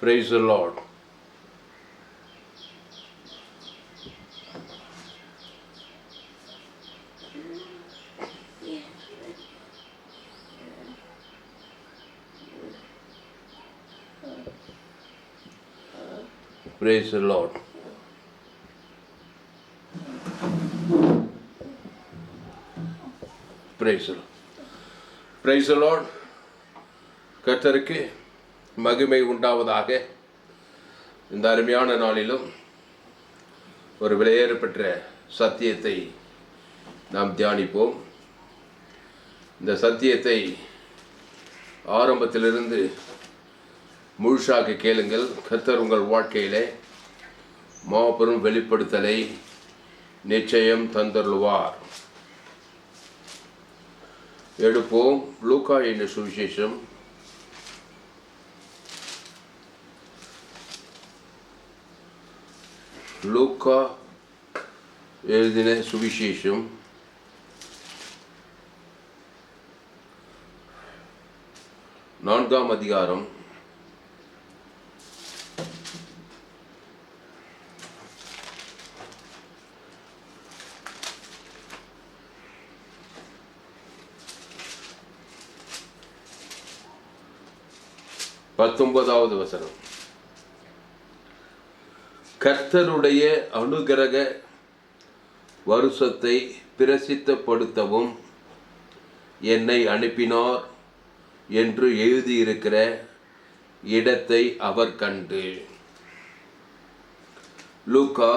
Praise the Lord. Praise the Lord. Praise the Lord. Praise the Lord. கர்த்தருக்கு மகிமை உண்டாவதாக. இந்த அருமையான நாளிலும் ஒரு விலையேற பெற்ற சத்தியத்தை நாம் தியானிப்போம். இந்த சத்தியத்தை ஆரம்பத்திலிருந்து முழுசாக கேளுங்கள். கர்த்தர் உங்கள் வாழ்க்கையிலே மாபெரும் வெளிப்படுத்தலை நிச்சயம் தந்தருள்வார். எடுப்போம். லூக்கா என்னும் சுவிசேஷம் லூக்கா எழுதின சுவிசேஷம் 4ஆம் அதிகாரம் 19வது வசனம். கர்த்தருடைய அனுக்கிரக வருஷத்தை பிரசித்தப்படுத்தவும் என்னை அனுப்பினார் என்று எழுதியிருக்கிற இடத்தை அவர் கண்டு. லூக்கா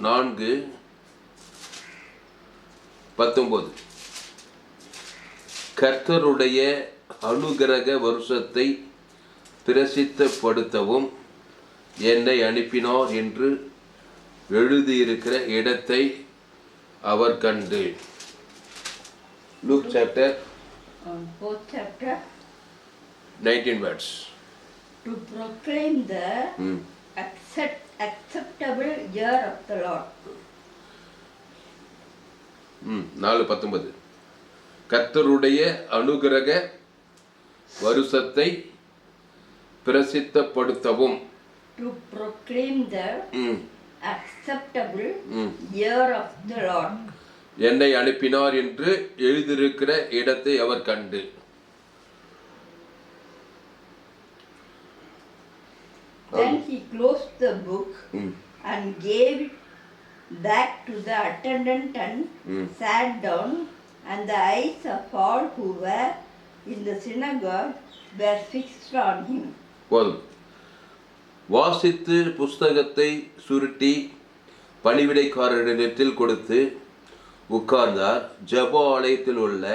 4:19. கர்த்தருடைய அனுக்கிரக வருஷத்தை பிரசித்தப்படுத்தவும் என்னை அனுப்பினார் என்று எழுதியிருக்கிற இடத்தை அவர் கண்டு. Luke chapter 19 verse. To proclaim the acceptable year of the Lord. 4:19. கர்த்தருடைய அனுக்கிரக வருஷத்தை பிரசித்தப்படுத்தவும். To proclaim the acceptable year of the Lord. என்னை அனுப்பினார் என்று எழுதியிருக்கிற இடத்தை அவர் கண்டு. Then he closed the book and gave it back to the attendant and sat down, and the eyes of all who were in the synagogue were fixed on him. போதும். வாசித்து புஸ்தகத்தை சுருட்டி பணிவிடைக்காரரிடத்தில் கொடுத்து உட்கார்ந்தார். ஜெப ஆலயத்தில் உள்ள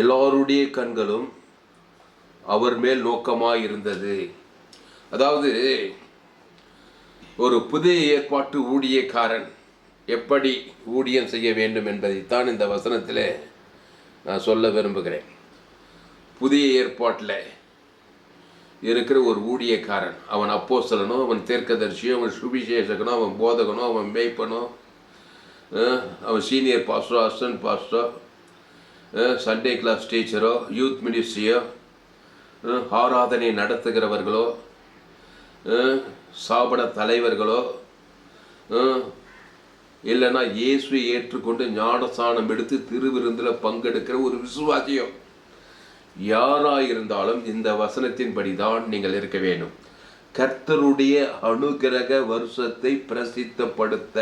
எல்லாருடைய கண்களும் அவர் மேல் நோக்கமாயிருந்தது. அதாவது ஒரு புதிய ஏற்பாட்டு ஊழியக்காரன் எப்படி ஊழியம் செய்ய வேண்டும் என்பதைத்தான் இந்த வசனத்தில் நான் சொல்ல விரும்புகிறேன். புதிய ஏற்பாட்டில் இருக்கிற ஒரு ஊழியக்காரன், அவன் அப்போஸ்தலனோ, அவன் தீர்க்கதரிசியோ, அவன் சுவிசேஷகனோ, அவன் போதகனோ, அவன் மேய்ப்பனோ, அவன் சீனியர் பாஸ்டரோ, அசிஸ்டன்ட் பாஸ்டரோ, சண்டே கிளாஸ் டீச்சரோ, யூத் மினிஸ்ட்ரியோ, ஆராதனை நடத்துகிறவர்களோ, சாபன தலைவர்களோ, இல்லைன்னா இயேசுவை ஏற்றுக்கொண்டு ஞானஸ்நானம் எடுத்து திருவிருந்தில் பங்கெடுக்கிற ஒரு விசுவாசியோ, யாராயிருந்தாலும் இந்த வசனத்தின்படி தான் நீங்கள் இருக்க வேண்டும். கர்த்தருடைய அனுக்கிரக வருஷத்தை பிரசித்தப்படுத்த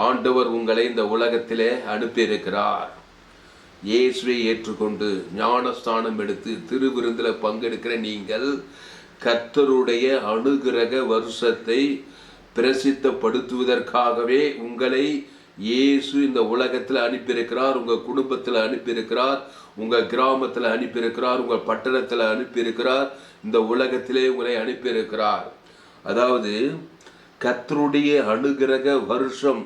ஆண்டவர் உங்களை இந்த உலகத்திலே அனுப்பியிருக்கிறார். இயேசுவை ஏற்றுக்கொண்டு ஞானஸ்நானம் எடுத்து திருவிருந்தில் பங்கெடுக்கிற நீங்கள் கர்த்தருடைய அனுக்கிரக வருஷத்தை பிரசித்தப்படுத்துவதற்காகவே உங்களை இயேசு இந்த உலகத்தில் அனுப்பியிருக்கிறார். உங்கள் குடும்பத்தில் அனுப்பியிருக்கிறார், உங்கள் கிராமத்தில் அனுப்பியிருக்கிறார், உங்கள் பட்டணத்தில் அனுப்பியிருக்கிறார், இந்த உலகத்திலே உங்களை அனுப்பியிருக்கிறார். அதாவது கர்த்தருடைய அனுக்கிரக வருஷம்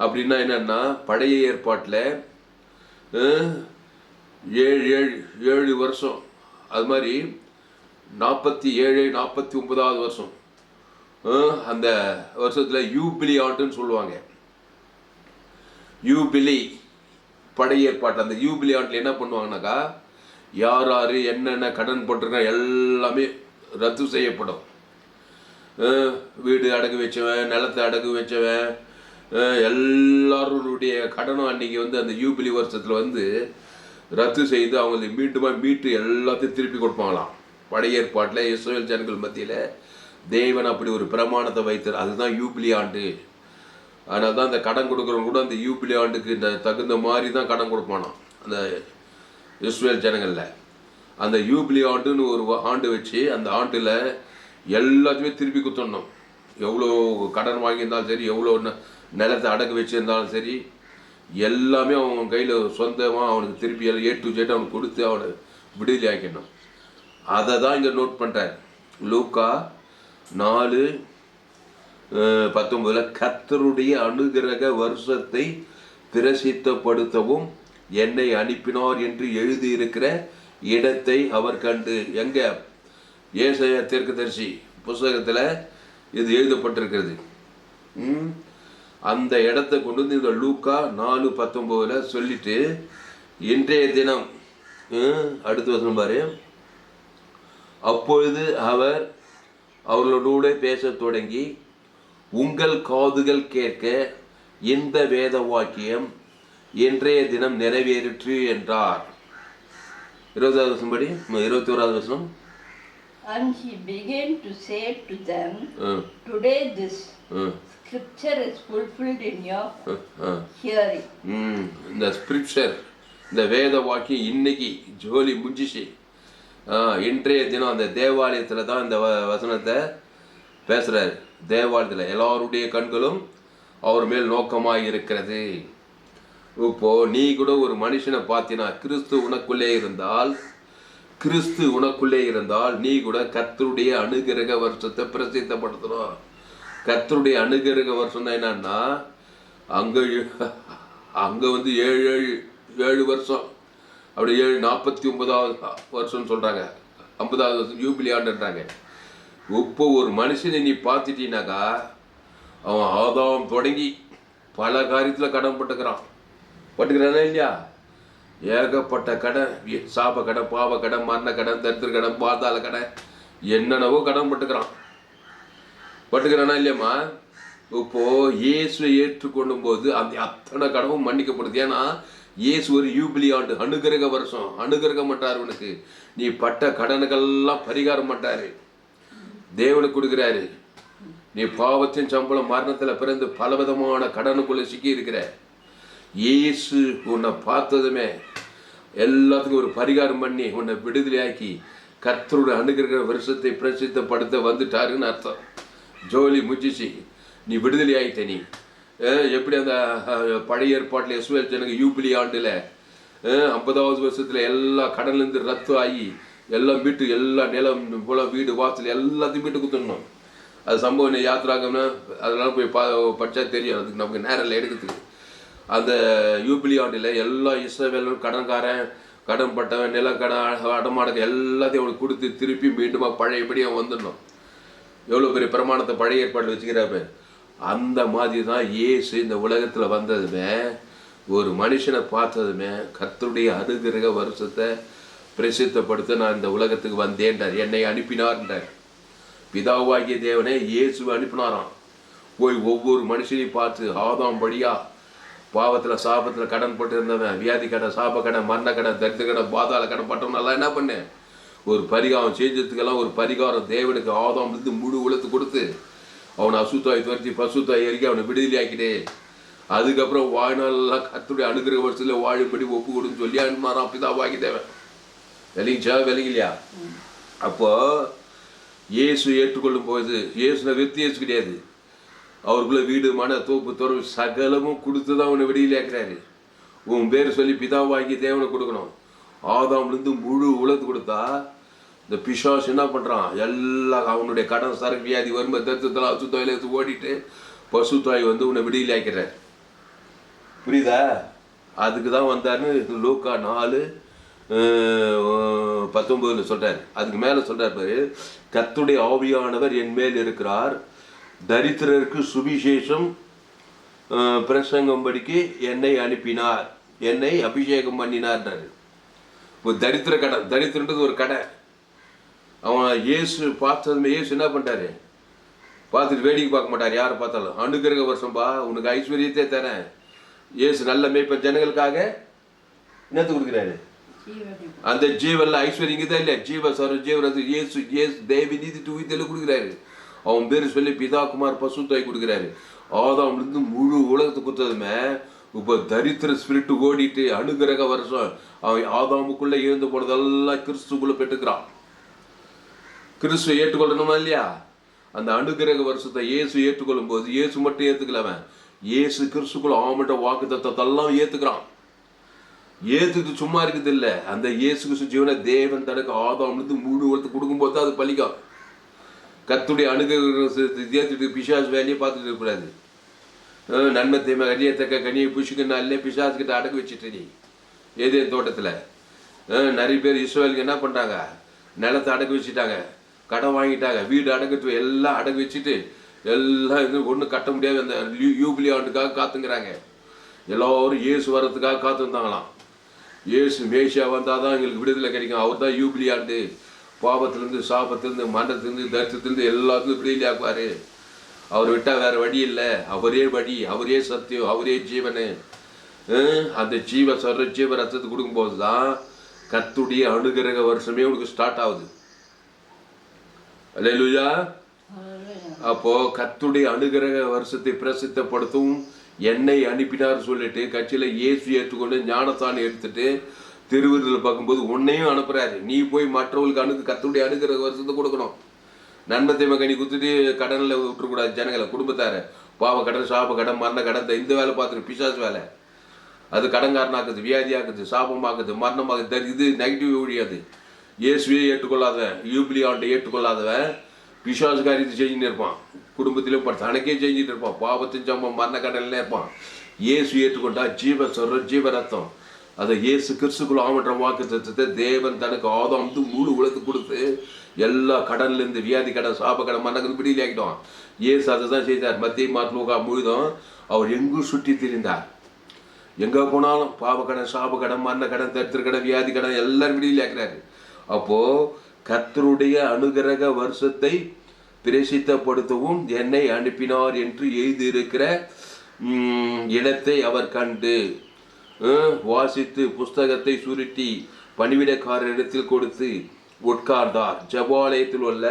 அப்படின்னா என்னன்னா, பழைய ஏற்பாட்டில் 7 வருஷம், அது மாதிரி 47 49வது வருஷம், அந்த வருஷத்தில் யூபிலி ஆண்டுன்னு சொல்லுவாங்க. யூபிலி பழைய ஏற்பாட்டில் அந்த யூபிலி ஆண்டில் என்ன பண்ணுவாங்கனாக்கா, யார் யார் என்னென்ன கடன் போட்டிருக்கா எல்லாமே ரத்து செய்யப்படும். வீடு அடகு வச்சவன், நிலத்தை அடகு வச்சவன், எல்லாருடைய கடனும் அன்றைக்கி வந்து அந்த யூபிலி வருஷத்தில் வந்து ரத்து செய்து அவங்களுக்கு மீட்டு எல்லாத்தையும் திருப்பி கொடுப்பாங்களாம். பழைய ஏற்பாட்டில் இஸ்ரவேல் ஜனங்கள் மத்தியில் தேவன் அப்படி ஒரு பிரமாணத்தை வைத்தார். அதுதான் யூபிலி ஆண்டு. அதனால தான் அந்த கடன் கொடுக்குறவங்க கூட அந்த யூபிலி ஆண்டுக்கு இந்த தகுந்த மாதிரி தான் கடன் கொடுப்பானாம் அந்த இஸ்ரவேல் ஜனங்களில். அந்த யூபிலி ஆண்டுன்னு ஒரு ஆண்டு வச்சு அந்த ஆண்டில் எல்லாத்தையுமே திருப்பி கொடுத்துடணும். எவ்வளோ கடன் வாங்கியிருந்தாலும் சரி, எவ்வளோ நிலத்தை அடகு வச்சுருந்தாலும் சரி, எல்லாமே அவன் கையில் சொந்தமாக அவனுக்கு திருப்பி A to Z அவனுக்கு கொடுத்து அவனை விடுதலை ஆக்கணும். அதை தான் இங்கே நோட் பண்ணுறார். லூக்கா 4:19 கர்த்தருடைய அனுக்கிரக வருஷத்தை பிரசித்தப்படுத்தவும் என்னை அனுப்பினார் என்று எழுதியிருக்கிற இடத்தை அவர் கண்டு. எங்கே? ஏசாயா தீர்க்கதரிசி புஸ்தகத்தில் இது எழுதப்பட்டிருக்கிறது. அந்த இடத்தை கொண்டு வந்து இந்த லூக்கா 4:19 சொல்லிட்டு இன்றைய தினம் அடுத்த வசனம் பாரு. அப்பொழுது அவர் அவர்களோடு பேசத் தொடங்கி, உங்கள் காதுகள் கேட்க இந்த வேத வாக்கியம் இன்றைய தினம் நிறைவேறிற்று என்றார். 20வது வசனம் படி. 21வது வசனம். And he began to say to them, today this scripture is fulfilled in your hearing. இந்த ஸ்கிரிப்சர், இந்த வேத வாக்கியம் இன்னைக்கு ஜோலி முடிஞ்சிச்சு. இன்றைய தினம் அந்த தேவாலயத்தில் தான் இந்த வசனத்தை பேசுகிறார். தேவாலயத்தில் எல்லாருடைய கண்களும் அவர் மேல் நோக்கமாக இருக்கிறது. இப்போ நீ கூட ஒரு மனுஷனை பார்த்தீங்கன்னா, கிறிஸ்து உனக்குள்ளே இருந்தால் நீ கூட கர்த்தருடைய அனுக்கிரக வருஷத்தை பிரசித்தப்படுத்தணும். கர்த்தருடைய அனுக்கிரக வருஷம் தான் என்னன்னா, அங்கே வந்து 7 வருஷம், அப்படி 49வது வருஷம்னு சொல்கிறாங்க, 50வது வருஷம் யூபிலி ஆண்டுன்றாங்க. இப்போ ஒரு மனுஷனை நீ பார்த்துட்டீனாக்கா, அவன் ஆதாம் தொடங்கி பல காரியத்தில் கடன் பட்டுக்கிறானா இல்லையா? ஏகப்பட்ட கடன், சாப கடன், பாவ கடன், மரண கடன், தரித்திர கடன், பாதாள கடன், என்னென்னவோ கடன் பட்டுக்கிறானா இல்லையம்மா? இப்போ இயேசுவை ஏற்றுக்கொள்ளும் போது அந்த அத்தனை கடவும் மன்னிக்கப்படுது. ஏன்னா இயேசு ஒரு யூபிலி ஆண்டு, அனுக்கிரக வருஷம், அனுக்கிரகம் பண்ணுறாரு. உனக்கு நீ பட்ட கடனுக்கெல்லாம் பரிகாரம் பண்ணுறாரு, தேவனுக்கு கொடுக்குறாரு. நீ பாவத்தின் சம்பளம் மரணத்தில் பிறந்து பலவிதமான கடனுக்குள்ளே சிக்கி இருக்கிற. இயேசு உன்னை பார்த்ததுமே எல்லாத்துக்கும் ஒரு பரிகாரம் பண்ணி உன்னை விடுதலையாக்கி கர்த்தருடைய அனுக்கிரக வருஷத்தை பிரசித்தப்படுத்த வந்துட்டாருன்னு அர்த்தம். ஜோலி முடிஞ்சிச்சு, நீ விடுதலை ஆகிட்ட. நீ எப்படி அந்த பழைய ஏற்பாட்டில் இஸ்ரவேல் ஜனங்க யூபிலி ஆண்டில் 50வது வருஷத்தில் எல்லா கடன்லேருந்து ரத்து ஆகி எல்லாம் வீட்டு, எல்லா நிலம் போல வீடு வாசல் எல்லாத்தையும் வீட்டு கொடுத்துடணும். அது சம்பவம் யாத்திராகம்னா அதெல்லாம் போய் படித்தா தெரியும். அதுக்கு நமக்கு நேரில் எடுக்கிறதுக்கு. அந்த யூபிலி ஆண்டில் எல்லா இஸ்ரவேலும் கடன் பட்டவன், நிலக்கடன், அடமாடகம் எல்லாத்தையும் அவனுக்கு கொடுத்து திருப்பி மீண்டும் பழையபடி அவன் வந்துடணும். எவ்வளோ பெரிய பிரமாணத்தை பழைய ஏற்பாட்டில் வச்சுக்கிறாப்ப. அந்த மாதிரி தான் இயேசு இந்த உலகத்தில் வந்ததுமே, ஒரு மனுஷனை பார்த்ததுமே கர்த்தருடைய அனுக்கிரக வருஷத்தை பிரசித்தப்படுத்த நான் இந்த உலகத்துக்கு வந்தேன்றார், என்னை அனுப்பினார்ன்றார். பிதாவாகிய தேவனே இயேசுவை அனுப்பினாராம். போய் ஒவ்வொரு மனுஷனையும் பார்த்து, ஆதாம் படியா பாவத்தில் சாபத்தில் கடன் போட்டு இருந்தவன், வியாதி கடன், சாப கடன், மரண கடன், தரித்திர கடன், பாதாள கடன் பட்டவனெல்லாம் என்ன பண்ணேன்? ஒரு பரிகாரம் செஞ்சதுக்கெல்லாம் ஒரு பரிகாரம் தேவனுக்கு ஆதாம் இருந்து முழு உலத்து கொடுத்து அவனை அசுத்தாய் துரத்தி பசுத்தாய் இறக்கி அவனை விடுதலை ஆக்கிட்டே, அதுக்கப்புறம் வாழ்நாளெல்லாம் கர்த்தருடைய அனுக்கிரக வருஷத்தில் வாழும்படி ஒப்பு கொடுன்னு சொல்லி அனுமாராம் பிதாவாகி தேவன். விளங்கலையா? அப்போ இயேசு ஏற்றுக்கொள்ளும் போது இயேசுன வெற்றி இயேசு கிடையாது. அவருக்குள்ள வீடு, மன, தோப்பு, துறவு சகலமும் கொடுத்து தான் அவனை வெளியிலேக்கிறாரு. உன் பேர் சொல்லி பிதாவாகி தேவனை கொடுக்கணும். ஆதாம்லேருந்து முழு உலகத்து கொடுத்தா இந்த பிசாசு என்ன பண்ணுறான்? எல்லாம் அவனுடைய கடன், சரக்கு, வியாதி, வறுமை, தத்துவத்தில் அசுத்தாயில எடுத்து ஓடிட்டு பசுத்தாய் வந்து உன்னை வெளியில் ஆக்கிறார். புரியுதா? அதுக்கு தான் வந்தார்னு லூக்கா 4:19 சொல்கிறார். அதுக்கு மேலே சொல்கிறார் பாரு, கர்த்தருடைய ஆவியானவர் என் மேல் இருக்கிறார், தரித்திரருக்கு சுவிசேஷம் பிரசங்கம்படிக்கு என்னை அனுப்பினார், என்னை அபிஷேகம் பண்ணினார்ன்றார். இப்போ தரித்திர கடை, தரித்திரன்றது ஒரு கடை. அவன் இயேசு பார்த்ததுமே இயேசு என்ன பண்ணிட்டாரு, பார்த்துட்டு வேடிக்கை பார்க்க மாட்டார். யாரை பார்த்தாலும் அனுக்கிரக வருஷம்பா, உனக்கு ஐஸ்வர்யத்தை தரேன். இயேசு நல்ல மேய்ப்பன் ஜனங்களுக்காக என்னத்து கொடுக்குறாரு, அந்த ஜீவன்ல ஐஸ்வர்யம் இங்கதான் இல்லையா, ஜீவ சர ஜீவன் இயேசு இயேசு தேவி நீதி தூவித்தல கொடுக்குறாரு. அவன் பேர் சொல்லி பிதா குமார் பசுத்தாய் கொடுக்குறாரு. ஆதாம்லேருந்து முழு உலகத்தை கொடுத்ததுமே இப்போ தரித்திர ஸ்பிரிட்டு ஓடிட்டு அனுகிரக வருஷம் அவன் ஆதாமுக்குள்ள இருந்து போனதெல்லாம் கிறிஸ்துக்குள்ள பெற்றுக்கிறான். கிறிஸ்துவ ஏற்றுக்கொள்ளணுமா இல்லையா? அந்த அனுகிரக வருஷத்தை இயேசு ஏற்றுக்கொள்ளும் போது இயேசு மட்டும் ஏற்றுக்கலவன், இயேசு கிறிஸ்துக்குள்ள ஆமட்ட வாக்கு தத்தெல்லாம் ஏற்றுக்கிறான். ஏற்றுக்கு சும்மா இருக்குது இல்லை, அந்த இயேசு கிறிஸ்து ஜீவனை தேவன் தனக்கு ஆதாம்லேருந்து முழு உலகத்தை கொடுக்கும்போது அது பலிக்கும். கத்துடைய அணுகிறத்துக்கு பிசாசு வேலையை பார்த்துட்டு இருக்கக்கூடாது. நன்மை தீமை கனியத்தக்க கனியை புஷுக்குன்னாலே பிசாசுக்கிட்ட அடகு வச்சுட்டு நீ ஏதே தோட்டத்தில் நிறைய பேர் இஸ்ரவேலுக்கு என்ன பண்ணுறாங்க, நிலத்தை அடகு வச்சுட்டாங்க, கடன் வாங்கிட்டாங்க, வீடு அடகு எல்லாம் அடகு வச்சுட்டு எல்லாம் இது ஒன்றும் கட்ட முடியாது. அந்த யூபிலி ஆண்டுக்காக காத்துங்கிறாங்க. எல்லோரும் இயேசு வர்றதுக்காக காத்துருந்தாங்களாம். இயேசு மேஷியா வந்தால் தான் எங்களுக்கு விடுதலை கிடைக்கும். அவர் தான் யூபிலி ஆண்டு, பாவத்திலேருந்து சாபத்திலேருந்து மண்டத்திலேருந்து தரித்திரத்திலேருந்து எல்லாத்துக்கும் விடுதலை ஆக்குவார். அவர் விட்டால் வேறு வழி இல்லை. அவரே வழி, அவரே சத்தியம், அவரே ஜீவனு. அந்த ஜீவ ரத்தத்தை கொடுக்கும்போது தான் கத்துடைய அனுகிரக வருஷமே உனக்கு ஸ்டார்ட் ஆகுது. அல்லேலூயா. அப்போ கத்துடைய அனுகிரக வருஷத்தை பிரசித்தப்படுத்தும் என்னை அனுப்பினார் சொல்லிட்டு கட்சியில இயேசு ஏற்றுக்கொண்டு ஞானத்தானே எடுத்துட்டு திருவிருந்தில் பார்க்கும்போது உன்னையும் அனுப்புறாரு. நீ போய் மற்றவர்களுக்கு கத்துடைய அனுகிரக வருஷத்தை கொடுக்கணும். நன்மை தீமை கனி குத்துட்டு கடனில் விட்டுறக்கூடாது ஜனங்களை, குடும்பத்தார. பாவ கடன், சாப கடன், மரண கடன், இந்த வேலை பார்த்துட்டு பிசாசு வேலை. அது கடன்காரனாக்குது, வியாதியாக்குது, சாபமாக்குது, மரணமாக்குது. இது நெகட்டிவ் ஒழியாது. இயேசுவே ஏற்றுக்கொள்ளாதவன், யூபிலி ஆண்டை ஏற்றுக்கொள்ளாதவன் பிசாசு காரியத்தை செஞ்சுட்டு இருப்பான். குடும்பத்திலும் தனக்கே செஞ்சுட்டு இருப்பான். பாவத்தின் சம்பவம் மரண கடன்ல இருப்பான். இயேசு ஏற்றுக்கொண்டா ஜீவ சொல்ற ஜீவ ரத்தம், அதை இயேசு கிறிஸ்துக்குள்ள ஆமற்ற வாக்கு தத்துவத்தை தேவன் தனக்கு ஆதாம் வந்து முழு உலகத்துக்கு கொடுத்து எல்லா கடன்லேருந்து வியாதி கடன், சாப கடன், மரணம் விடுதலை ஆகிட்டோம். இயேசு அதை தான் செய்தார். மத்திய மாத்லூகா முழுதும் அவர் எங்கும் சுற்றி திரிந்தார். எங்கே போனாலும் பாவ கடன், சாப கடன், மரண கடன், தரித்திர கடன், வியாதி கடன் எல்லாரும் விடுதலை ஆக்கிறாரு. அப்போது கர்த்தருடைய அனுகிரக வருஷத்தை பிரசித்தப்படுத்தவும் என்னை அனுப்பினார் என்று எழுதியிருக்கிற இடத்தை அவர் கண்டு வாசித்து புஸ்தகத்தை சுருட்டி பணிவிடக்காரரிடத்தில் கொடுத்து உட்கார்ந்தார். ஜபாலயத்தில் உள்ள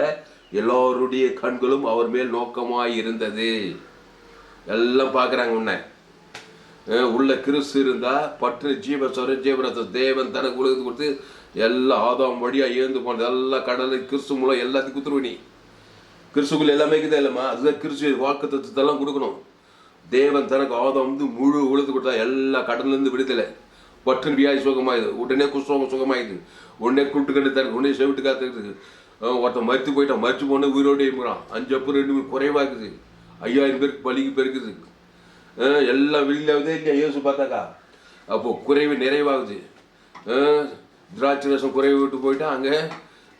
எல்லோருடைய கண்களும் அவர் மேல் நோக்கமாய் இருந்தது. எல்லாம் பார்க்குறாங்க. உன்னை உள்ள கிறிஸ்து இருந்தா பற்று ஜீவ சொர ஜீவரத்த தேவன் தனக்கு உலகத்து கொடுத்து எல்லாம் ஆதாம் வழியாக ஏந்து போனது எல்லாம் கடலை கிறிஸ்து மூலம் எல்லாத்தையும் குத்துருவ. நீ கிறிஸ்துக்குள்ள எல்லாமே இருக்குதா இல்லைம்மா? அதுதான் கிறிஸ்து வாக்கு தத்துவத்தெல்லாம் கொடுக்கணும். தேவன் தனக்கு ஆதாம் வந்து முழு உலகத்து கொடுத்தா எல்லா கடன்லேருந்து விடுதலை. பற்றுன்னு வியாதி சுகமாயுது, உடனே குஷ்டம் சுகமாயுது, உடனே கூட்டு கண்டு தருக்கு, உடனே செவிட்டு காத்துருக்கு. ஒருத்தன் மறுத்து போயிட்டான், மறுத்து போன உயிரோடு இருக்கிறான். 5 அப்போ 2 குறைவாக இருக்குது. 5000 பேருக்கு பலிக்கு பெருக்குது. எல்லாம் வெளியிலாவதே இல்லையா இயேசு பார்த்தாக்கா? அப்போது குறைவு நிறைவாகுது. திராட்சை ரசம் குறைவு விட்டு போயிட்டா அங்கே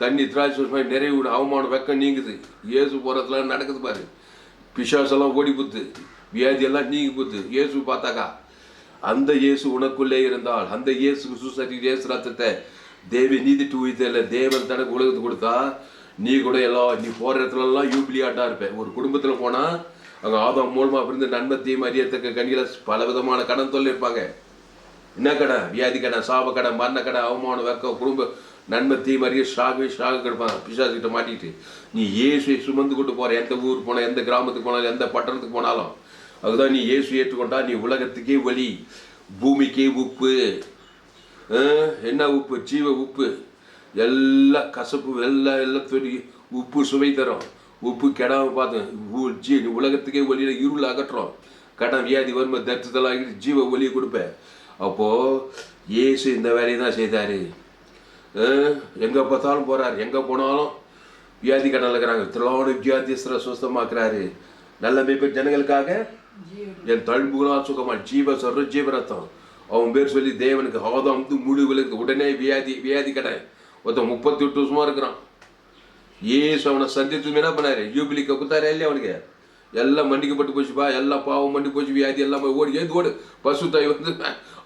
தண்ணி திராட்சை ரசம் நிறைவு அவமானம் வெக்கம் நீங்குது. இயேசு போகிறதுலாம் நடக்குது பாரு. பிசாசெல்லாம் ஓடி போத்து, வியாதியெல்லாம் நீங்கி போத்து. இயேசு பார்த்தாக்கா அந்த இயேசு உனக்குள்ளே இருந்தால், அந்த இயேசு சுசரி இயேசு ரத்தத்தை தேவி நீதி தூவித்தல தேவன் தனக்கு உலகத்துக்கு கொடுத்தா நீ கூட எல்லாம் நீ போகிற இடத்துலலாம் யூபிலி ஆட்டா இருப்பேன். ஒரு குடும்பத்தில் போனால் அங்கே ஆதாம் மூலமாக பிறந்து நன்மத்தையும் அறியத்தக்க கனியில் பல விதமான கடன் தொல்லை இருப்பாங்க. என்ன கடன்? வியாதி கடன், சாப கடன், மரண கடன், அவமானம் வெக்க, குடும்ப நன்மத்தையும் அறிய ஷாக கிடப்பான் பிசாசுக்கிட்ட மாட்டிக்கிட்டு. நீ இயேசுவை சுமந்து கொண்டு போகிற எந்த ஊருக்கு போனால், எந்த கிராமத்துக்கு போனாலும், எந்த பட்டணத்துக்கு போனாலும் அதுதான் நீ இயேசு ஏற்றுக்கொண்டா நீ உலகத்துக்கே ஒளி, பூமிக்கே உப்பு. என்ன உப்பு? ஜீவ உப்பு. எல்லா கசப்பு எல்லாம் சொல்லி உப்பு சுவை தரும். உப்பு கெடாமல் பார்த்தேன் உலகத்துக்கே ஒளியில் இருள் அகற்றுறோம். கடன் வியாதி வறுமை தரித்திரத்தெல்லாம் ஜீவ ஒளியை கொடுப்பேன். அப்போது இயேசு இந்த வேலையை தான் செய்தார். எங்கே பார்த்தாலும் போகிறார், எங்கே போனாலும் வியாதி கடன் இருக்கிறாங்க. திரளான வியாதிஸ்தரை சுத்தமாக்குறாரு. நல்ல மேய்ப்பர் ஜனங்களுக்காக என் தழும்புகளால் சுகமா ஜீவ சொல்ற ஜீவரத்தம். அவன் பேர் சொல்லி தேவனுக்கு ஆதாம் வந்து முழு விலக்கு. உடனே வியாதி கடன். ஒருத்தன் 38 வருஷமா இருக்கிறான். ஏசு அவனை சந்தித்து என்ன பண்ணாரு? யூபிலிக்கு கொடுத்தாரே இல்லையா? அவனுக்கு எல்லாம் மன்னிக்கப்பட்டு போச்சுப்பா, எல்லாம் பாவம் மண்டி போச்சு, வியாதி எல்லாம் ஓடி ஏது ஓடு. பசு தாய் வந்து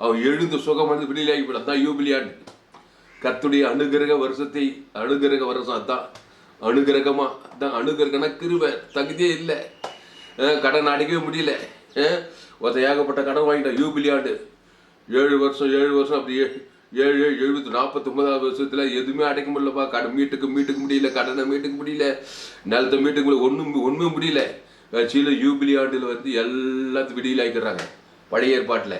அவன் எழுந்து சுகம் வந்து விடுதலை ஆகி போயிடான். தான் யூபிலி ஆண்டு. கர்த்தருடைய அனுகிரக வருஷத்தை, அனுகிரக வருஷம் அதான் அனுகிரகமா, அதான் அனுகிரகனா கிருபை. தகுதியே இல்லை, கடன் அடைக்கவே முடியல. ஒருத்த ஏகப்பட்ட கடன் வாங்கிட்டான். யூபிலி ஆண்டு 7 வருஷம் அப்படி 49வது வருஷத்துல எதுவுமே அடைக்க முடியலப்பா. கடன் மீட்டுக்க முடியல, கடனை மீட்டுக்க முடியல, நிலத்தை மீட்டுக்க முடியல, ஒண்ணுமே முடியல. கட்சியில் யூபிலி ஆண்டில் வந்து எல்லாத்தையும் விடியில் ஆக்கிடுறாங்க பழைய ஏற்பாட்டில்.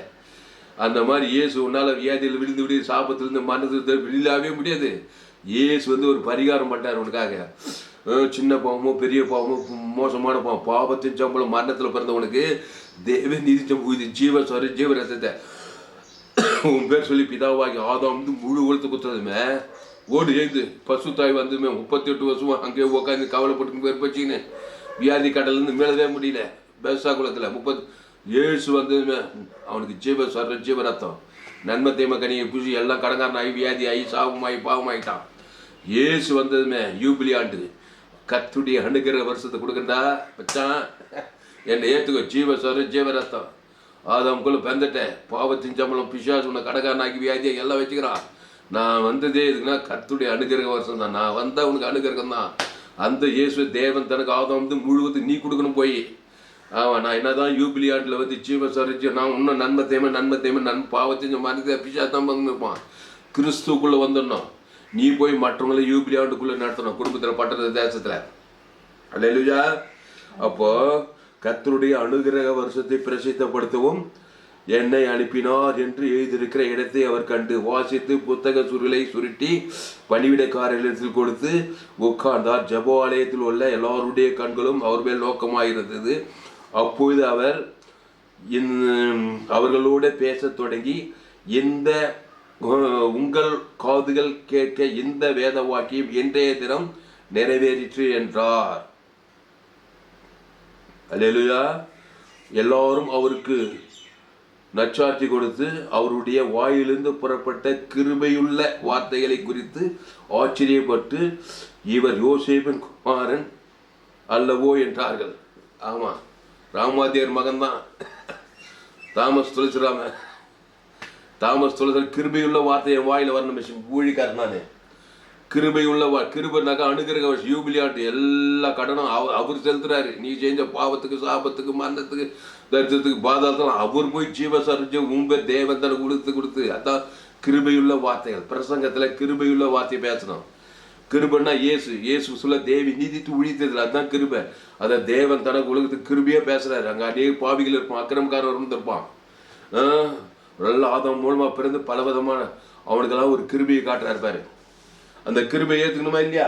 அந்த மாதிரி இயேசு உன்னால் வியாதியில் விழுந்து விடி, சாபத்திலிருந்து மனது விழிலாவே முடியாது. இயேசு வந்து ஒரு பரிகாரம் பண்ணிட்டார் உனக்காக. சின்ன பாவமோ பெரிய பாவமோ மோசமான பாவம், பாவத்தின் சம்பளம் மரணத்தில் பிறந்தவனுக்கு தேவ நீதி ஜீவரசத்தை உன் பேர் சொல்லி பிதாவாகி ஆதாம் வந்து முழு உலகத்தை குத்துறதுமே ஓடு எழுந்து பசுத்தாய் வந்துமே 38 வருஷமா அங்கேயே உட்காந்து கவலைப்பட்டு பேர் வச்சுக்கின்னு வியாதி கடலேருந்து மேலவே முடியல. பேசா குளத்தில் 37 வந்ததுமே அவனுக்கு ஜீவ ரத்தம் நன்மை தேம கனியை பூசி எல்லாம் கடங்காரன் ஆகி வியாதி ஆகி சாபமாகி பாவமாகிட்டான். இயேசு வந்ததுமே யூபிலி ஆண்டு கர்த்தருடைய அனுகிரக வருஷத்தை கொடுக்கண்டா வச்சான். என்னை ஏற்றுக்கோ, ஜீவ ரத்தம் ஆதாமுக்குள்ள பிறந்துட்டேன். பாவத்தின் சம்பளம் பிசாசு உன்னை கடகாரனாக்கி வியாதியை எல்லாம் வச்சுக்கிறான். நான் வந்ததே இதுக்குன்னா கர்த்தருடைய அனுகிரக வருஷம் தான். நான் வந்தால் உனக்கு அனுகிரகம் தான். அந்த இயேசு தேவன் தனக்கு ஆதாம் வந்து முழுவதும் நீ கொடுக்கணும் போய். ஆமாம், நான் என்னதான் யூபிலி ஆண்டில் வந்து நான் இன்னும் நன்மை தேமை பாவத்தின் மனதை பிசாசு தான் பண்ணிருப்பான். கிறிஸ்துக்குள்ளே வந்துடணும். நீ போய் மற்றவங்களை யூபிலி ஆண்டுக்குள்ளே நடத்தணும், குடும்பத்தில் பட்டண தேசத்தில். அல்லேலூயா. அப்போ கர்த்தருடைய அனுகிரக வருஷத்தை பிரசித்தப்படுத்தவும் என்னை அனுப்பினார் என்று எழுதியிருக்கிற இடத்தை அவர் கண்டு வாசித்து புத்தக சுருளை சுருட்டி பணிவிடைக்காரர்களிடத்தில் கொடுத்து உட்கார்ந்தார். ஜெப ஆலயத்தில் உள்ள எல்லாருடைய கண்களும் அவர் மேல் நோக்கமாயிருந்தது. அப்பொழுது அவர் அவர்களோடு பேசத் தொடங்கி, இந்த உங்கள் காதுகள் கேட்க இந்த வேத வாக்கியம் இன்றைய தினம் நிறைவேறிற்று என்றார். அல்லேலூயா. எல்லாரும் அவருக்கு நற்சாட்சி கொடுத்து அவருடைய வாயிலிருந்து புறப்பட்ட கிருபையுள்ள வார்த்தைகளை குறித்து ஆச்சரியப்பட்டு, இவர் யோசேப்பின் குமாரன் அல்லவோ என்றார்கள். ஆமா, ராமாதியர் மகன்தான் தாமஸ் துளசிராம கிருபையுள்ள வார்த்தையை வாயில வரணும். ஊழிக்காரன் நானு. கிருபையுள்ள கிருபைனாக்கா அனுகிரக யூபிலி ஆண்டு எல்லா கடனும் அவர் செலுத்துறாரு. நீ செஞ்ச பாவத்துக்கு, சாபத்துக்கு, மரணத்துக்கு, தரித்திரத்துக்கு, பாதாளத்தில் அவர் போய் உங்க தேவன் தனக்கு கொடுத்து அதான் கிருபையுள்ள வார்த்தைகள். பிரசங்கத்தில் கிருபையுள்ள வார்த்தையை பேசணும். கிருபைன்னா இயேசு சொல்ல தேவி நீதித்து உழித்ததில் அதுதான் கிருபை. அதை தேவன் தனக்கு உலகத்துக்கு கிருபையாக பேசுறாரு. அங்கே அநேக பாவிகள் இருப்பான், அக்கிரமக்காரர் இருப்பான். நல்ல ஆதாம் மூலமா பிறந்து பல விதமான அவனுக்கெல்லாம் ஒரு கிருபையை காட்டுறாரு பாரு. அந்த கிருபை ஏற்றுக்கணுமா இல்லையா?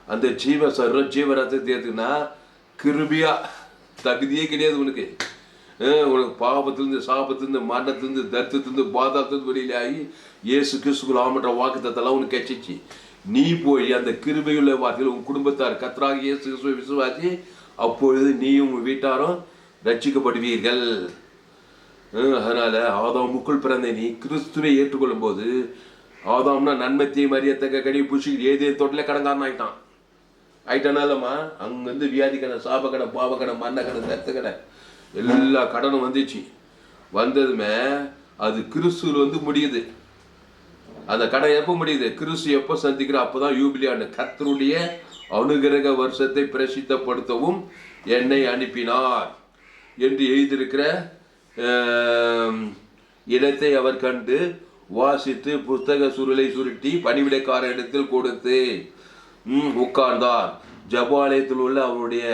அந்த ஜீவரத்தை ஏற்றுக்குன்னா கிருபியா தகுதியே கிடையாது உனக்கு. உனக்கு பாவத்திலிருந்து, சாபத்திலிருந்து, மரணத்திலிருந்து, தரித்திரத்திலிருந்து, பாதாளத்திலிருந்து வெளியில ஆகி இயேசு கிறிஸ்துக்குள் ஆமன்ற வாக்குத்தத்தெல்லாம் உனக்கு கிடைச்சிச்சு. நீ போய் அந்த கிருபையுள்ள வார்த்தையில் உன் குடும்பத்தார் கர்த்தராகிய இயேசு கிறிஸ்துவை விசுவாசி, அப்பொழுது நீயும் உன் வீட்டாரும் ரட்சிக்கப்படுவீர்கள். அதனால ஆதாமுக்குள் பிறந்த நீ கிறிஸ்துவை ஏற்றுக்கொள்ளும் போது, ஆதாம்னா நன்மத்தையும் அறியத்தக்க கனி புஷிக்கு ஏதே தோட்டில் கடங்காரன் ஆயிட்டானாலம்மா அங்கேருந்து வியாதி கடை, சாப கடை, பாவ கடை, மண்ண கடை, தத்து கடை எல்லா கடனும் வந்துச்சு. வந்ததுமே அது கிறிஸ்துவில் வந்து முடியுது. அந்த கடை எப்போ முடியுது? கிறிஸ்து எப்போ சந்திக்கிற அப்போதான் யூபிலி ஆண்டு. கர்த்தருடைய அனுகிரக வருஷத்தை பிரசித்தப்படுத்தவும் என்னை அனுப்பினார் என்று எழுதியிருக்கிற இடத்தை அவர் கண்டு வாசித்து புத்தக சுருளை சுருட்டி பணிவிடைக்கார இடத்தில் கொடுத்து உட்கார்ந்தார். ஜபாலயத்தில் உள்ள அவருடைய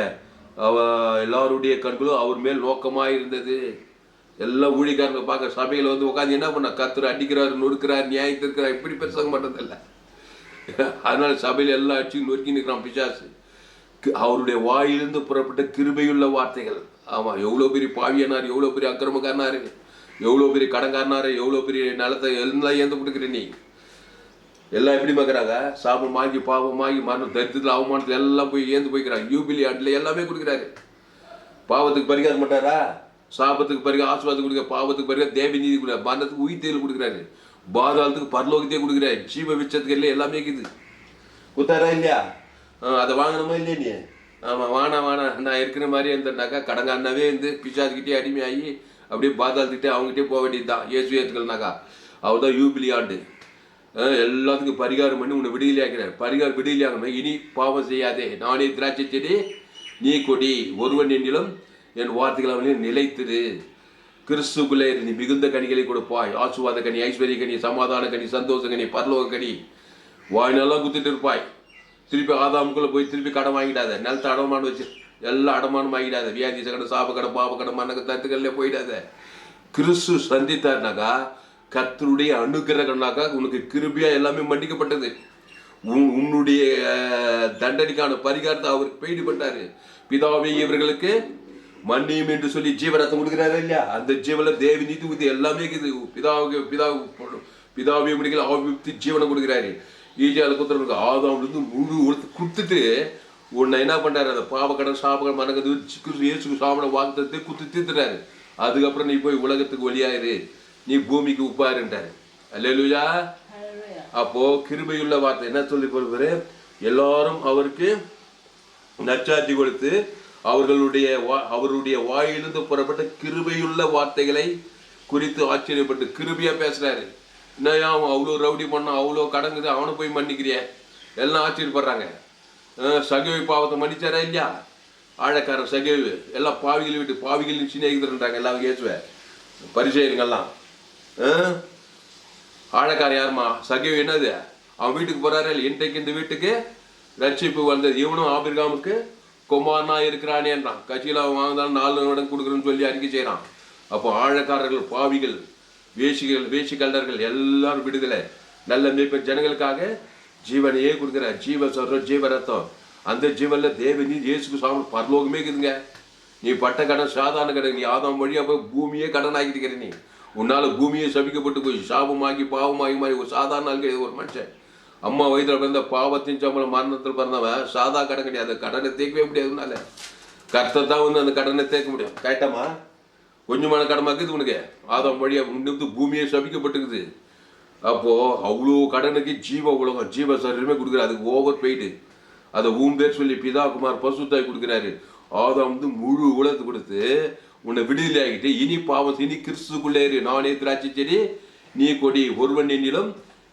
எல்லாருடைய கண்களும் அவர் மேல் நோக்கமாக இருந்தது. எல்லாம் ஊழிக்காரங்க பார்க்க சபையில் வந்து உட்காந்து என்ன பண்ண, கர்த்தர் அடிக்கிறார், நொறுக்கிறார், நியாயத்திருக்கிறார், இப்படி பேச மாட்டதில்லை. அதனால சபையில் எல்லாம் அடிச்சு நொறுக்கி நிற்கிறான் பிசாசு. அவருடைய வாயிலிருந்து புறப்பட்ட கிருபையுள்ள வார்த்தைகள். ஆமாம், எவ்வளோ பெரிய பாவியனார், எவ்வளோ பெரிய அக்கிரமக்காரனாரு, எவ்வளோ பெரிய கடன்காரனாரு, எவ்வளோ பெரிய நிலத்தை எல்லாம் ஏந்து கொடுக்குற நீ. எல்லாம் எப்படி பார்க்குறாங்க? சாபமாகி, பாவமாகி, மரணம், தரித்திரத்தில், அவமானத்தில் எல்லாம் போய் ஏந்து போய்க்கிறாங்க. யூபிலி ஆண்டில் எல்லாமே கொடுக்குறாரு. பாவத்துக்கு பரிகாரம் மாட்டாரா? சாபத்துக்கு பரிகாரம், ஆசுவாதத்துக்கு கொடுக்குற, பாவத்துக்கு பரிகாரம், தேவ நீதி கொடுக்குறாரு, மரணத்துக்கு உயிர்த்தேல் கொடுக்குறாரு, பாதாளத்துக்கு பரலோகத்தையே கொடுக்குறாரு, ஜீவ விச்சத்துக்கு எல்லாம் எல்லாமே இருக்குது. குத்தாரா இல்லையா? அதை வாங்கணுமா இல்லையா நீ? ஆமாம், வானா நான் இருக்கிற மாதிரி இருந்தேன்னாக்கா கடங்காரனாவே இருந்து பிசாசுக்கிட்டே அடிமையாகி அப்படியே பாதாளத்துக்கிட்டே அவங்ககிட்டே போக வேண்டியது தான். இயேசு ஏற்றுக்கலனாக்கா அவர் தான் யூபிலி ஆண்டு. எல்லாத்துக்கும் பரிகாரம் பண்ணி உன்னை விடுதலையாக்கிறார். விடுதலையாகணும். இனி பாவம் செய்யாதே, நானே திராட்சை செடி நீ கொடி, ஒருவன் என்னிலும் என் வார்த்தைகள் அவனையும் நிலைத்திரு. கிறிஸ்துக்குள்ளே நீ மிகுந்த கனிகளை கொடுப்பாய். ஆசுவாத கனி, ஐஸ்வர்ய கனி, சமாதான கனி, சந்தோஷ கனி, பரலோக கனி, வாயினெல்லாம் குத்திட்டு இருப்பாய். திருப்பி ஆதாமுக்குள்ளே போய் திருப்பி கடன் வாங்கிடாத. நிலத்தை அடமானம் வச்சு எல்லாம் அடமானம் வாங்கிடாத. வியாதி கடன், சாப கடன், பாப கடன், மண்ணக்கு தத்துக்கள்ல போயிடாத. கிறிஸ்து சந்தித்தார்னாக்கா, கர்த்தருடைய அனுக்கிரகம்னாக்கா உனக்கு கிருபியா எல்லாமே மன்னிக்கப்பட்டது. உன்னுடைய தண்டனைக்கான பரிகாரத்தை அவர் பெய்டு பண்ணாரு. பிதாவே இவர்களுக்கு மன்னியும் என்று சொல்லி ஜீவரத்தம் கொடுக்குறாரு இல்லையா? அந்த ஜீவன தேவி நீதி ஊதி எல்லாமே இருக்குது. பிதாவே முடிக்கல ஆவித்து ஜீவனை கொடுக்குறாரு. ஈஜால குத்துறவங்க ஆதாம்லேருந்து முழு உலகத்தை கொடுத்துட்டு உன்னை என்ன பண்றாரு? அந்த பாவக்கடன், சாபக்கடன், மனக்கது இயேசுக்கு சாப்பிட வாக்குறதை குத்து தீர்த்துறாரு. அதுக்கப்புறம் நீ போய் உலகத்துக்கு ஒளியாயிரு, நீ பூமிக்கு உப்பாருன்றாரு. அல்லேலூயா. அப்போ கிருபையுள்ள வார்த்தை என்ன சொல்லி போறாரு? எல்லாரும் அவருக்கு நற்சாட்சி கொடுத்து அவருடைய வாயிலிருந்து புறப்பட்ட கிருபையுள்ள வார்த்தைகளை குறித்து ஆச்சரியப்பட்டு கிருபையா பேசுறாரு. என்னையா அவன் அவ்வளோ ரவுடி பண்ணான், அவ்வளோ கடங்குது, அவனை போய் மன்னிக்கிறிய? எல்லாம் ஆச்சரியப்படுறாங்க. சகேவி பாவத்தை மன்னிச்சாரா இல்லையா? ஆழக்காரன் சகேவி எல்லாம் பாவிகள் விட்டு பாவிகள் சிநேகிதர்ன்றாங்க எல்லாம் இயேசுவேன் பரிசெயருங்கெல்லாம். ஆழக்காரன் யாருமா? சகேவி என்னது? அவன் வீட்டுக்கு போறாரு இல்லை? இன்றைக்கு இந்த வீட்டுக்கு ரட்சிப்பு வந்தது, இவனும் ஆபிரகாமுக்கு குமாரனா இருக்கிறானேன்றான். கட்சியில் அவன் வாங்கினாலும் 4 வருடம் கொடுக்குறேன்னு சொல்லி அறிக்கை செய்கிறான். அப்போ ஆழக்காரர்கள், பாவிகள், வேசிக்கல்லர்கள் எல்லாரும் விடுதலை. நல்ல மேய்ப்பன் ஜனங்களுக்காக ஜீவனையே கொடுக்குற ஜீவ ரத்தம். அந்த ஜீவன்ல தேவனி இயேசுக்கு சாமி பரலோகமே இருக்குதுங்க. நீ பட்ட கடன் சாதாரண கடன். நீ ஆதாம் வழியா போய் பூமியே கடன் ஆக்கிட்டுக்கிற. நீ உன்னால பூமியே சபிக்கப்பட்டு போய் சாபமாகி பாவமாகி மாதிரி ஒரு சாதாரண ஆள் கிடையாது. ஒரு மனுஷன் அம்மா வயிற்றுல பிறந்த பாவத்தின் சம்பளம் மரணத்தில் பிறந்தவன் சாதா கடன் கிடையாது. கடனை தேக்கவே முடியாதுனால கர்த்தர் தான் வந்து அந்த கடனை தேக்க முடியும். கேட்டமா கொஞ்சமான கடமாக்குது உனக்கு. ஆதாம் வழியா முன்னிட்டு பூமியை சபிக்கப்பட்டுக்குது. அப்போ அவ்வளோ கடனுக்கு ஜீவ உலகம் ஜீவ சரீரமே கொடுக்குறாரு. அதுக்கு ஓவர் பெய்டு. அதை பேர் சொல்லி பிதா குமார் பசுத்தாய் கொடுக்குறாரு. ஆதாம் வந்து முழு உலகத்தை கொடுத்து உன்னை விடுதலை ஆகிட்டு இனி பாவம் இனி கிறிஸ்துக்குள்ளே இரு, நானே திராட்சை செடி நீ கொடி, ஒருவன் என்னிலும்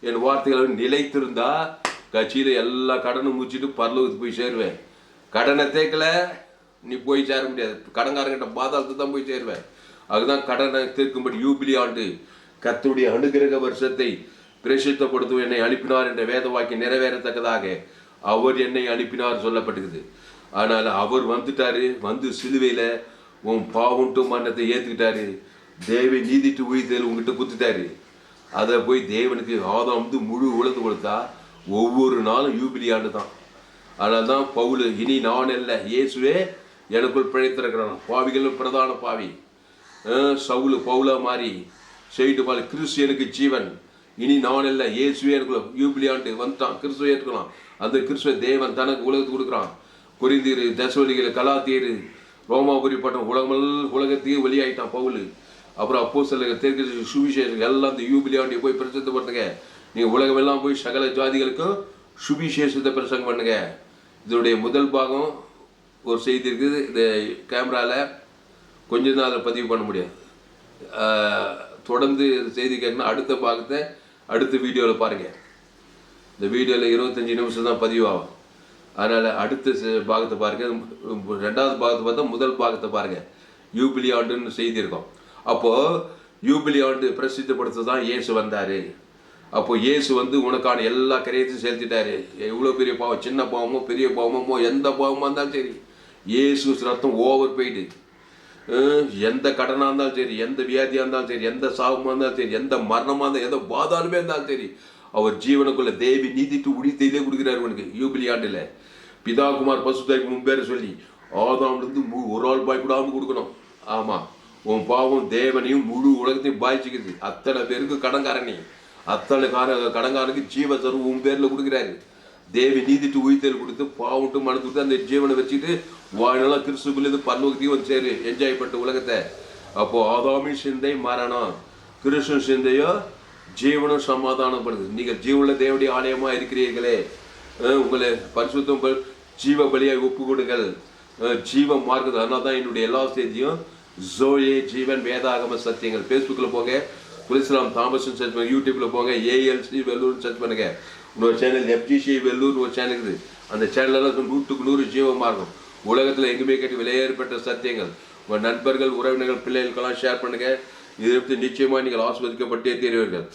என் வார்த்தைகளை நிலைத்திருந்தா கட்சியில எல்லா கடனும் முடிச்சுட்டு பரலோகத்துக்கு போய் சேருவேன். கடனை தேக்கல நீ போய் சேர முடியாது. கடன்காரங்கிட்ட பாதாளத்துக்கு தான் போய் சேருவேன். அதுதான் கடனை தீர்க்கும்படி யூபிலி ஆண்டு கர்த்தருடைய அனுகிரக வருஷத்தை பிரசித்தப்படுத்தும் என்னை அனுப்பினார் என்ற வேத வாக்கியம் நிறைவேறத்தக்கதாக அவர் என்னை அனுப்பினார் சொல்லப்பட்டுக்குது. ஆனால் அவர் வந்துட்டாரு. வந்து சிலுவையில உன் பாவம்ட்டு மரணத்தை ஏற்றுக்கிட்டாரு. தேவை நீதிட்டு உயிர்த்தல் உங்ககிட்ட குத்துட்டாரு. அதை போய் தேவனுக்கு ஆதாம் வந்து முழு உலகத்து கொடுத்தா ஒவ்வொரு நாளும் யூபிலி ஆண்டு தான். அதனால தான் பவுல் இனி நான் அல்ல இயேசுவே எனக்குள் பிழைத்திருக்கிறான். பாவிகளும் பிரதான பாவி சவுலு பவுலா மாறி செய்து பாரு கிறிஸ்து ஜீவன். இனி நான் அல்ல இயேசுவே எனக்குள்ள யூபிலி ஆண்டு வந்துட்டான். கிறிஸ்துவை ஏற்றுக்கலாம். அந்த கிறிஸ்துவ தேவன் தனக்கு உலகத்துக்கு கொடுக்குறான். கொரிந்தியர், தெசலோனிக்கர், கலாத்தியர், ரோமாபுரி பட்டம் உலகத்தையே வெளியாயிட்டான் பவுல். அப்புறம் அப்போஸ்தலர்கள், தீர்க்கதரிசி, சுவிசேஷம் எல்லாம் இந்த யூபிலி ஆண்டியை போய் பிரசித்தப்படுத்துங்க. நீங்கள் உலகமெல்லாம் போய் சகல ஜாதிகளுக்கும் சுவிசேஷத்தை பிரசங்கம் பண்ணுங்க. இதனுடைய முதல் பாகம் ஒரு செய்தி இருக்குது. இந்த கேமராவில் கொஞ்சம் தான் அதை பதிவு பண்ண முடியாது. தொடர்ந்து செய்தி கேட்கணும். அடுத்த பாகத்தை அடுத்த வீடியோவில் பாருங்கள். இந்த வீடியோவில் 25 நிமிஷம் தான் பதிவாகும். அதனால் அடுத்த பாகத்தை பாருங்கள். 2வது பாகத்தை பார்த்தா முதல் பாகத்தை பாருங்கள். யூபிலி ஆண்டுன்னு செய்தி இருக்கும். அப்போது யூபிலி ஆண்டு பிரசித்தப்படுத்த தான் இயேசு வந்தார். அப்போது இயேசு வந்து உனக்கான எல்லா கரையத்தையும் செலுத்திட்டாரு. எவ்வளோ பெரிய பாவம், சின்ன பாவமோ பெரிய பாவமோ எந்த பாவமாக இருந்தாலும் சரி இயேசு ரத்தம் ஓவர் போயிட்டு எந்த கடனாக இருந்தாலும் சரி, எந்த வியாதியாக இருந்தாலும் சரி, எந்த சாபமாக இருந்தாலும் சரி, எந்த மரணமாக இருந்தாலும் எந்த பாதாளுமே இருந்தாலும் சரி அவர் ஜீவனுக்குள்ள தேவி நீதிட்டு உடித்தையிலே கொடுக்குறாரு உனக்கு யூபிலி ஆண்டில். பிதா குமார் பசுத்தாய்க்கு முன்பேற சொல்லி ஆதாம்லேருந்து ஒரு ஆள் பயப்படாமல் கொடுக்கணும். ஆமாம், உன் பாவம் தேவனையும் முழு உலகத்தையும் பாய்ச்சிக்குது. அத்தனை பேருக்கு கடன்காரணி, அத்தனை கடன்காரனுக்கு ஜீவ தரும் உன் பேரில் கொடுக்குறாரு. தேவி நீதிட்டு உயிர்த்தல் கொடுத்து பாவம்ட்டு மனத்து கொடுத்து அந்த ஜீவனை வச்சுட்டு வாழ்நாள் கிறிஸ்துக்குள்ளேருந்து பரலோகத்தையும் வந்து சேரு என்ஜாய் பண்ணிட்டு உலகத்தை. அப்போது ஆதாமின் சிந்தை மரணம், கிறிஸ்துவின் சிந்தையோ ஜீவனும் சமாதானப்படுது. நீங்கள் ஜீவனில் தேவனுடைய ஆலயமாக இருக்கிறீர்களே, உங்களை பரிசுத்தம் ஜீவ பலியாக ஒப்பு கொடுங்கள், ஜீவ மார்க்கது. அதனால தான் என்னுடைய எல்லா செய்தியும் ஜோயே ஜீவன் வேதாகம சத்தியங்கள். ஃபேஸ்புக்கில் போங்க, குலிஸ்லாம் தாமஸ்ன்னு சர்ச் பண்ணுங்க, யூடியூப்பில் போங்க, ஏஎல்சி வெல்லூர்னு சர்ச் பண்ணுங்க. இன்னொரு சேனல் எஃப்ஜிசி வெல்லூர்னு ஒரு சேனல் இருக்குது. அந்த சேனலெல்லாம் 100க்கு 100 ஜீவமாக இருக்கும். உலகத்தில் எங்குமே கேட்டு விலையேற்பட்ட சத்தியங்கள் உங்கள் நண்பர்கள், உறவினர்கள், பிள்ளைகளுக்கெல்லாம் ஷேர் பண்ணுங்கள். இதை பற்றி நிச்சயமாக நீங்கள் ஆஸ்வதிக்கப்பட்டே தீருவீர்கள்.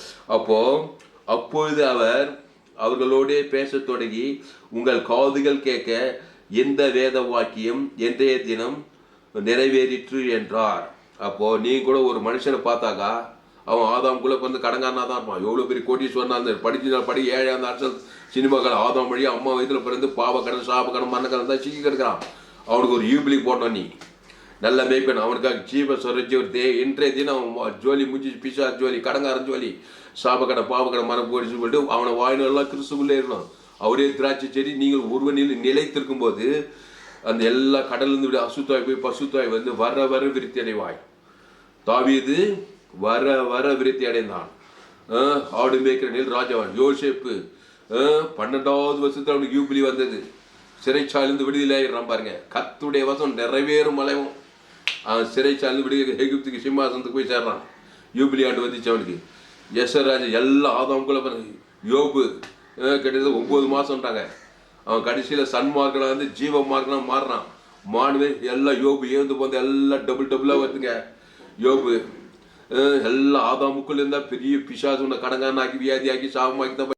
அப்பொழுது அவர் அவர்களோடே பேசத் தொடங்கி, உங்கள் காதுகள் கேட்க எந்த வேத வாக்கியம் இன்றைய தினம் நிறைவேறிற்று என்றார். அப்போது நீங்கள் கூட ஒரு மனுஷனை பார்த்தாக்கா அவன் ஆதாம்குள்ளே வந்து கடங்காரனா தான் இருப்பான். எவ்வளோ பெரிய கோட்டீஸ்வரனா அந்த படி ஏழை அந்த அரசல் சினிமாக்கள் ஆதாம் வழியா அம்மா வயதில் பிறந்து பாவக்கடன் சாபக்கடன் மரணக்கடன் தான் சிக்கி கிடக்கிறான். அவனுக்கு ஒரு யூபிலி போட்டோம், நீ நல்ல மேய்ப்பன், அவனுக்காக ஜீவ சொரச்சி ஒரு இன்றைய தினம் அவன் ஜோலி முடிஞ்சு பிசா ஜோலி கடங்காரன் ஜோலி சாபக்கடை பாவக்கடை மரம் போயிடுச்சு சொல்லிட்டு அவனை வாயினெல்லாம் கிறிஸ்துக்குள்ளே இருக்கணும். அவரே திராட்சை செடி. நீங்கள் ஒருவனில் நிலைத்திருக்கும் போது அந்த எல்லா கடலிருந்து விட அசுத்தாய் போய் பசுத்தாய் வந்து வர வர விருத்தி அடைவாய். தாவீது வர வர விருத்தி அடைந்தான். ஆடு மேய்க்கிற நில் ராஜாவான். யோசேப்பு 12வது வருஷத்துல அவனுக்கு யூபிலி வந்தது. சிறைச்சாலிருந்து விடுதலை ஆயிடுறான் பாருங்க. கர்த்தருடைய வசனம் நிறைவேறும் அலைவும் சிறைச்சாலிருந்து விடுதலை எகிப்துக்கு சிம்மாசனத்துக்கு போய் சேர்றான். யூபிலி ஆண்டு வந்துச்சு அவனுக்கு. ராஜா எல்லா ஆதாம்குள்ள யோபு கிட்டத்தட்ட 9 மாதம்ன்றாங்க. அவன் கடைசியில் சன்மார்க்கனாக வந்து ஜீவ மார்க்கனாக மாறுறான். மானுவே எல்லாம் யோபு ஏந்து போந்து எல்லாம் டபுளாக வருதுங்க. யோபு எல்லாம் ஆதாமுக்குள்ள இருந்தால் பெரிய பிசாசு உன்னை கடங்கானாக்கி வியாதியாக்கி சாபமாக்கி தான்